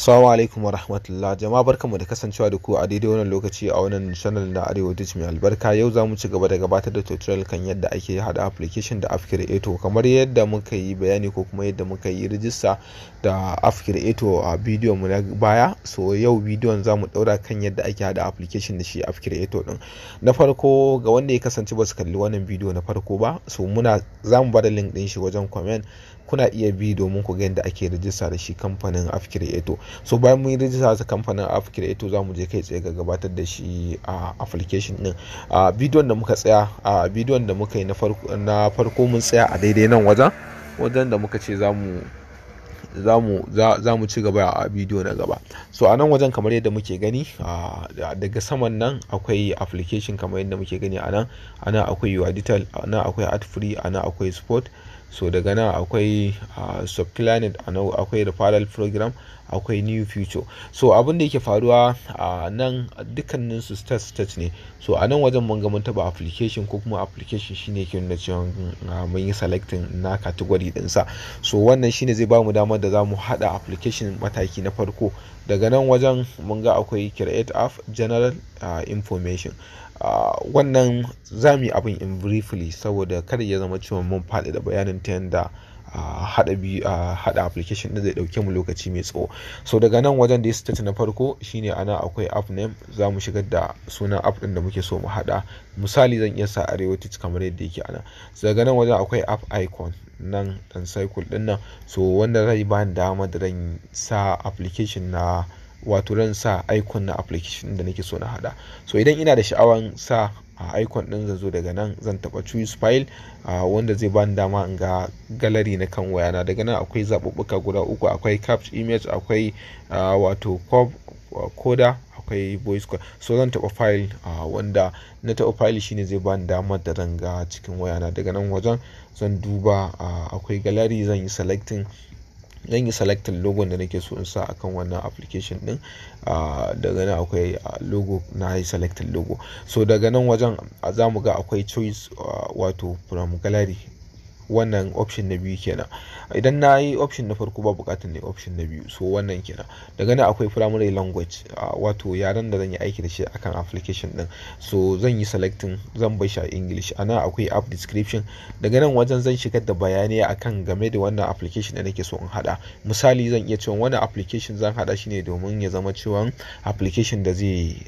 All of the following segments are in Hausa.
Assalamu alaikum wa rahmatullah. Jama'a barkanmu da kasancewa da ku a daidai wannan lokaci a wannan channel na Arewa mai albarka. Yau za mu ci gaba da gabatar da tutorial kan yadda ake hada application da app creator, kamar yadda muka yi bayani ko kuma yadda muka yi rijista da app creator a bidiyon mu na baya. So yau bidiyon za mu daura kan yadda ake hada application da shi app creator din. Na farko, ga wanda ya kasance ba su kalli wannan bidiyo na farko ba, so za mu bada link din shi wajen comment. Kuna iya bi domin ku ga yadda ake rijista da shi kamfanin app creator. So bayan mun yi rijista da kamfanin app creator, za mu je kai tsaye ga gabatar da shi a application din. Bidiyon da muka tsaya a bidiyon da muka yi na farko mun tsaya a daidai nan wajen da muka ce za mu ci gaba a bidiyo na gaba. So a nan wajen kamar yadda muke gani, daga saman nan akwai application kamar yadda muke gani a nan akwai your detail, a nan akwai ad free, a nan akwai sport. So daga nan akwai subclient, a nan akwai referral program, akwai new future. So abin da yake faruwa a nan dukkanin su stage ne. So a nan wajen mun ga mun taba application, ko kuma application shine ke nuna cewa mun yi selecting na category din sa. So wannan shine zai bamu damar da zamu hada application mataki na farko. Daga nan wajen mun ga akwai create app, general, information. Wannan za mu yi abin in briefly saboda kada ya zama cewa mun faɗi da bayanin ta yanda hada application din zai dauke mu lokaci mai tsawo. So daga nan wajen da ya state na farko shine ana akwai app name, za mu shigar da sunan app din da muke so mu hada. Misali zan iya sa Arewa kamar yadda yake ana. Daga nan wajen akwai app icon nan dan cycle din nan, so wanda zai ba ni dama da ran sa application na, wato ran sa icon na application da nake so na hada. So idan ina da sha'awan sa icon din, zan zo daga nan zan taba choose file, wanda zai bani dama in ga gallery na kan wayana. Daga nan akwai zabubbuka guda uku, akwai capture image, akwai wato coda, akwai voice code. So zan taba file, wanda na taba file shine zai bani dama da ranga cikin wayana. Daga nan wajen zan duba akwai gallery, zan yi selecting logo da nake so in sa akan wannan application din. Daga nan akwai logo, na yi selecting logo. So daga nan wajen za mu ga akwai choice, wato from gallery. Wannan option na biyu kenan. Idan na yi option na farko ba bukatar ne option na biyu, so wannan kenan. Daga nan akwai primary language, wato yaren da zan yi aiki da shi akan application din. So zan yi selecting, zan bar shi a English. Ana akwai app description. Daga nan wajen zan shigar da bayanai akan game da wannan application da nake so in hada. Misali zan iya cewa wannan application zan hada shi ne domin ya zama cewa application da zai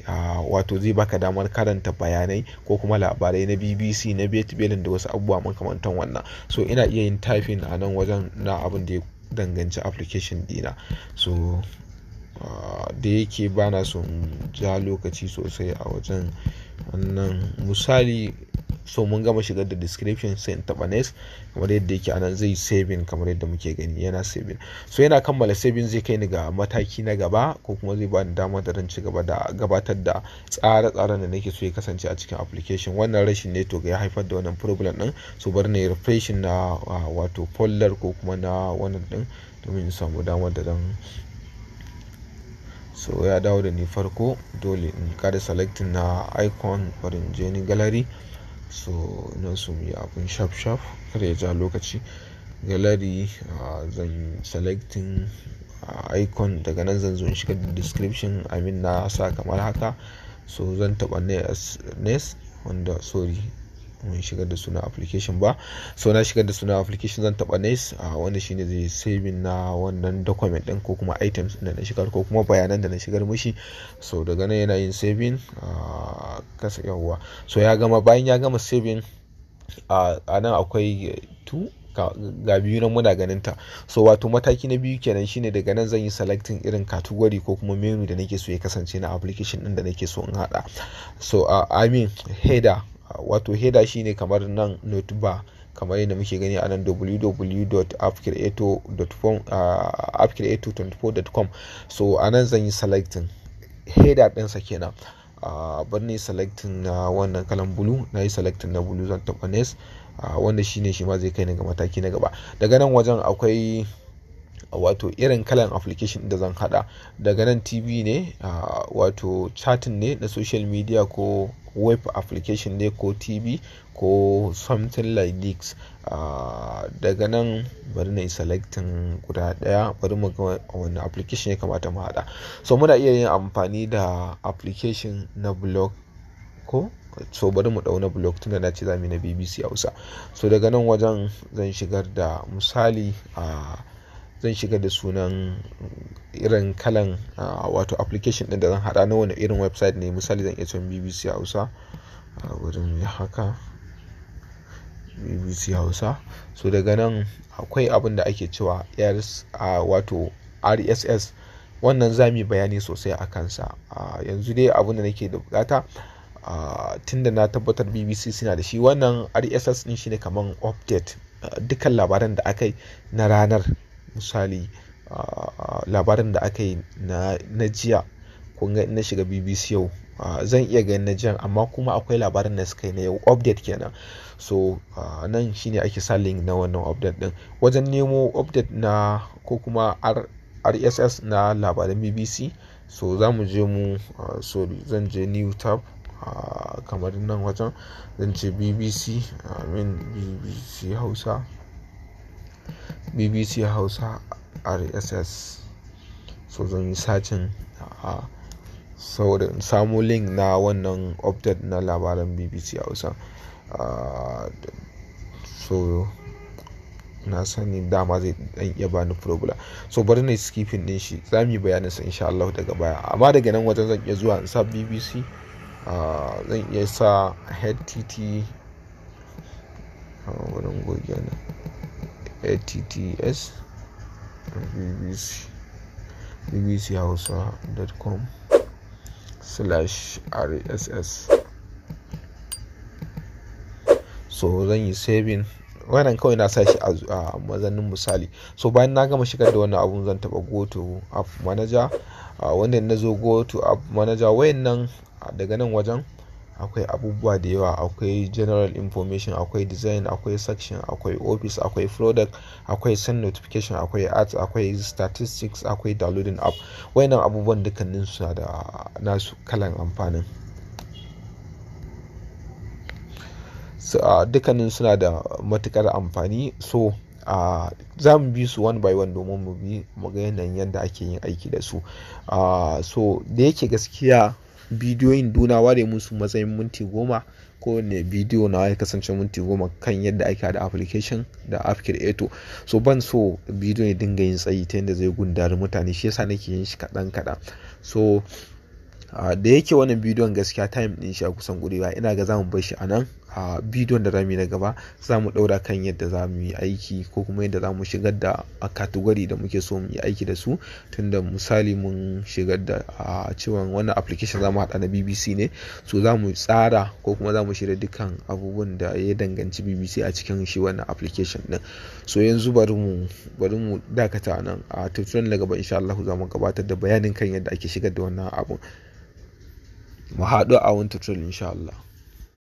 zai baka damar karanta bayanai ko kuma labarai na BBC, na Belin da wasu abubuwa makamantan wannan. So ina iya yin typing a nan wajen na abin da ya danganci application dina. So da yake bana son ja lokaci sosai a wajen wannan misali, so mun gama shigar da description, sai in taba next. Kamar yadda yake anan zai saving, kamar yadda muke gani yana saving. So yana kammala saving zai kai ni ga mataki na gaba, ko kuma zai bani dama da ran ci gaba da gabatar da tsare-tsaren da nake so ya kasance a cikin application. Wannan rashin network ya haifar da wannan problem din. So bari na yi refreshing na wato folder ko kuma na wannan din domin in samu dama da ran. So ya dawo da ni farko, dole in kada selecting na icon, bari in je ni gallery. So ina so mu yi abin sharp kada ya ja lokaci. Gallery, zan selecting icon. Daga nan zan zo in shiga da description, na sa kamar haka. So zan taba next, wanda sorry mun shigar da suna application ba. So na shigar da suna application, zan taba next, wanda shine zai saving na wannan document din ko kuma items da na shigar ko kuma bayanan da na shigar mishi. So daga nan yana yin saving, kasa yawa. So ya gama, bayan ya gama saving, a nan akwai ga biyu nan muna ganin ta. So wato mataki na biyu kenan, shine daga nan zan yi selecting irin category ko kuma menu da nake so ya kasance na application din da nake so in hada. So header, wato header shine kamar nan note bar, kamar yadda muke gani a nan www.appcreator24.com. So a nan zan yi selecting header ɗinsa kenan. Bari ne selecting na wannan kalan blue, na yi selecting na blue, zan taɓa next, wanda shine shi ma zai kai ni ga mataki na gaba. Daga nan wajen akwai wato irin kalan application da zan hada. Daga nan TV ne, wato chatting ne na social media, ko web application ne, ko TV, ko something like this. Daga nan bari na yi selecting guda daya, bari mu ga wani application ya kamata mu hada. So muna iya yin amfani da application na blog ko, so bari mu dau na blog tunda na ce zamu yi na BBC Hausa. So daga nan wajen zan shigar da misali, zan shigar da sunan irin kalan wato application din da zan hada na wani irin website ne. Misali zan iya cewa BBC Hausa, bari mu yi haka, BBC Hausa. So daga nan akwai abin da ake cewa wato RSS, wannan za mu yi bayani sosai a kansa. Yanzu dai abin da nake da bukata, tunda na tabbatar BBC suna da shi, wannan RSS din shine kaman update dukkan labaran da aka yi na ranar. Misali labaran da aka yi na jiya, kun ga na shiga BBC yau, zan iya ganin na jiya, amma kuma akwai labaran da suka yi na yau, update kenan. So nan shine ake sa link na wannan update din. Wajen nemo update na ko kuma RSS na labaran BBC, so za mu je so zan je new tab, kamar nan wajen zan ce BBC Hausa, BBC Hausa RSS. So zan yi searching saboda in samu link na wannan update na labaran BBC Hausa. So na sani dama zai dan iya bani problem, so bari na skipping din shi, za mu yi bayanin sa insha Allah daga baya. Amma daga nan wajen zan iya zuwa in sa BBC, zan iya sa HTT, wurin goge na HTTPS bbchausa.com/RSS. so zan yi saving wannan, kawai na sa shi a mazannin misali. So bayan na gama shigar da wannan abun, zan taba go to app manager. Wanda na zo go to app manager, wayannan daga nan wajen akwai abubuwa da yawa. Akwai general information, akwai design, akwai section, akwai office, akwai product, akwai send notification, akwai ads, akwai statistics, akwai downloading app. Wayannan abubuwan dukkanin suna da nasu kalan amfanin. Dukkanin suna da matukar amfani. So za mu bi su one by one domin mu ga yanayin yadda ake yin aiki da su. So da yake gaskiya bidiyoyin duna ware musu matsayin minti 10, kowane bidiyo na ya kasance minti 10 kan yadda ake hada application da app creator. So ban so bidiyo ya dinga yin tsayi ta yadda zai gundari mutane, shi yasa nake yin shi kaɗan. So da yake wannan bidiyon gaskiya time din shi a kusan gurewa, ina ga zamu bar shi anan. Bidiyon da zamu yi na gaba zamu daura kan yadda zamu yi aiki, ko kuma yadda zamu shigar da category da muke so mu yi aiki da su. Tunda misali mun shigar da cewa wannan application zamu hada na BBC ne, so zamu tsara ko kuma zamu shirya dukkan abubuwan da ya danganci BBC a cikin shi wannan application din. So yanzu bari mu dakata nan. A tutorial na gaba insha Allah zamu gabatar da bayanin kan yadda ake shigar da wannan abu. Mu haɗu a wani tutorial insha Allah.